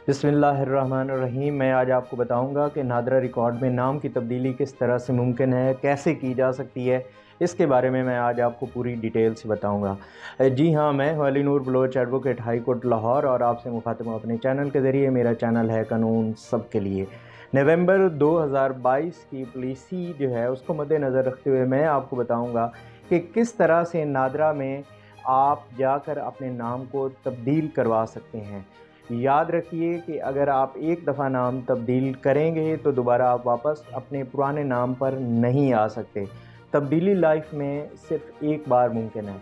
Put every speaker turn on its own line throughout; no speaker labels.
बिस्मिल्लाहिर्रहमानिर्रहीम। मैं आज आपको बताऊंगा कि नादरा रिकॉर्ड में नाम की तब्दीली किस तरह से मुमकिन है, कैसे की जा सकती है। इसके बारे में मैं आज आपको पूरी डिटेल से बताऊंगा। जी हाँ, मैं Ali Noor Baloch, advocate high court Lahore, और आपसे मुखातिब हूं अपने चैनल के ज़रिए। मेरा चैनल है कानून सब के लिए। नवंबर 2022 की पॉलिसी जो है उसको मद्देनज़र रखते हुए मैं आपको बताऊंगा कि किस तरह से नादरा में आप जाकर अपने नाम को तब्दील करवा सकते हैं। याद रखिए कि अगर आप एक दफ़ा नाम तब्दील करेंगे तो दोबारा आप वापस अपने पुराने नाम पर नहीं आ सकते। तब्दीली लाइफ में सिर्फ एक बार मुमकिन है।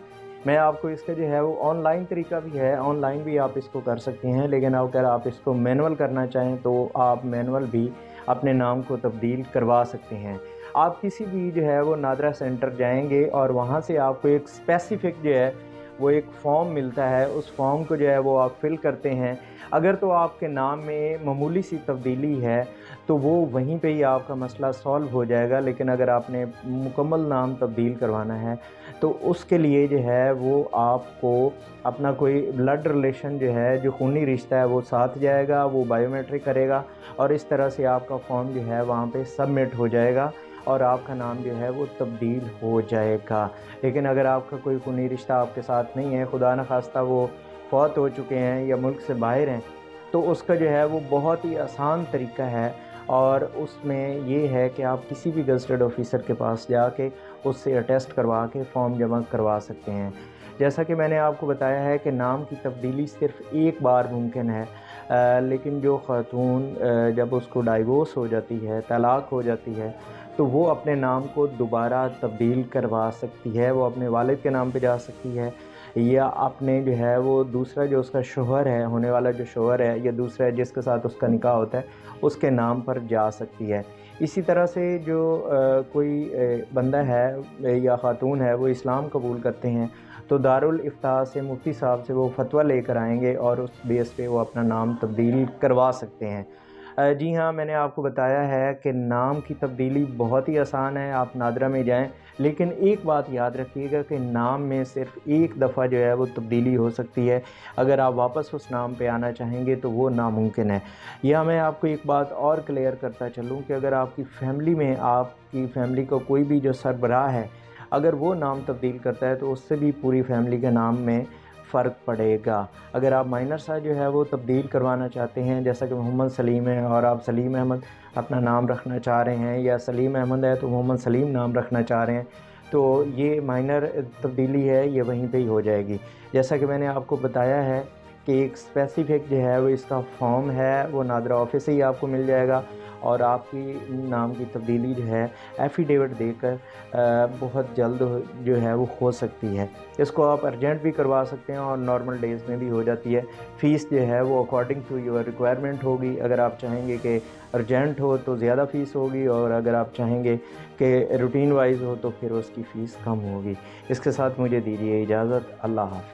मैं आपको इसका जो है वो ऑनलाइन तरीका भी है, ऑनलाइन भी आप इसको कर सकते हैं, लेकिन अगर आप इसको मैनुअल करना चाहें तो आप मैनुअल भी अपने नाम को तब्दील करवा सकते हैं। आप किसी भी जो है वो नादरा सेंटर जाएंगे और वहाँ से आपको एक स्पेसिफ़िक जो है वो एक फॉर्म मिलता है। उस फॉर्म को जो है वो आप फिल करते हैं। अगर तो आपके नाम में मामूली सी तब्दीली है तो वो वहीं पे ही आपका मसला सॉल्व हो जाएगा, लेकिन अगर आपने मुकम्मल नाम तब्दील करवाना है तो उसके लिए जो है वो आपको अपना कोई ब्लड रिलेशन जो है, जो खूनी रिश्ता है, वो साथ जाएगा, वो बायोमेट्रिक करेगा और इस तरह से आपका फॉर्म जो है वहाँ पे सबमिट हो जाएगा और आपका नाम जो है वो तब्दील हो जाएगा। लेकिन अगर आपका कोई खूनी रिश्ता आपके साथ नहीं है, खुदा न खास्ता वो फौत हो चुके हैं या मुल्क से बाहर हैं, तो उसका जो है वो बहुत ही आसान तरीका है। और उसमें ये है कि आप किसी भी गज़टेड ऑफिसर के पास जाके उससे अटेस्ट करवा के फ़ॉर्म जमा करवा सकते हैं। जैसा कि मैंने आपको बताया है कि नाम की तब्दीली सिर्फ़ एक बार मुमकिन है, लेकिन जो ख़ातून जब उसको डाइवोर्स हो जाती है, तलाक़ हो जाती है, तो वो अपने नाम को दोबारा तब्दील करवा सकती है। वो अपने वालिद के नाम पे जा सकती है या अपने जो है वो दूसरा जो उसका शौहर है, होने वाला जो शौहर है या दूसरा जिसके साथ उसका निकाह होता है, उसके नाम पर जा सकती है। इसी तरह से जो कोई बंदा है या ख़ातून है वो इस्लाम कबूल करते हैं तो दारुल इफ्ता से मुफ्ती साहब से वो फतवा लेकर आएंगे और उस बेस पे वो अपना नाम तब्दील करवा सकते हैं। जी हाँ, मैंने आपको बताया है कि नाम की तब्दीली बहुत ही आसान है। आप नादरा में जाएं, लेकिन एक बात याद रखिएगा कि नाम में सिर्फ़ एक दफ़ा जो है वो तब्दीली हो सकती है। अगर आप वापस उस नाम पे आना चाहेंगे तो वो नामुमकिन है। या मैं आपको एक बात और क्लियर करता चलूँ कि अगर आपकी फ़ैमिली में, आपकी फ़ैमिली का कोई भी जो सरबराह है, अगर वो नाम तब्दील करता है तो उससे भी पूरी फ़ैमिली के नाम में फ़र्क पड़ेगा। अगर आप माइनर सा जो है वो तब्दील करवाना चाहते हैं, जैसा कि मोहम्मद सलीम है और आप सलीम अहमद अपना नाम रखना चाह रहे हैं, या सलीम अहमद है तो मोहम्मद सलीम नाम रखना चाह रहे हैं, तो ये माइनर तब्दीली है, ये वहीं पे ही हो जाएगी। जैसा कि मैंने आपको बताया है कि एक स्पेसिफ़िक जो है वो इसका फॉर्म है, वो नादरा ऑफिस से ही आपको मिल जाएगा और आपकी नाम की तब्दीली जो है एफ़िडेविट देकर बहुत जल्द जो है वो हो सकती है। इसको आप अर्जेंट भी करवा सकते हैं और नॉर्मल डेज़ में भी हो जाती है। फ़ीस जो है वो अकॉर्डिंग टू योर रिक्वायरमेंट होगी। अगर आप चाहेंगे कि अर्जेंट हो तो ज़्यादा फ़ीस होगी, और अगर आप चाहेंगे कि रूटीन वाइज़ हो तो फिर उसकी फ़ीस कम होगी। इसके साथ मुझे दीजिए इजाज़त। अल्लाह हाफ़िज़।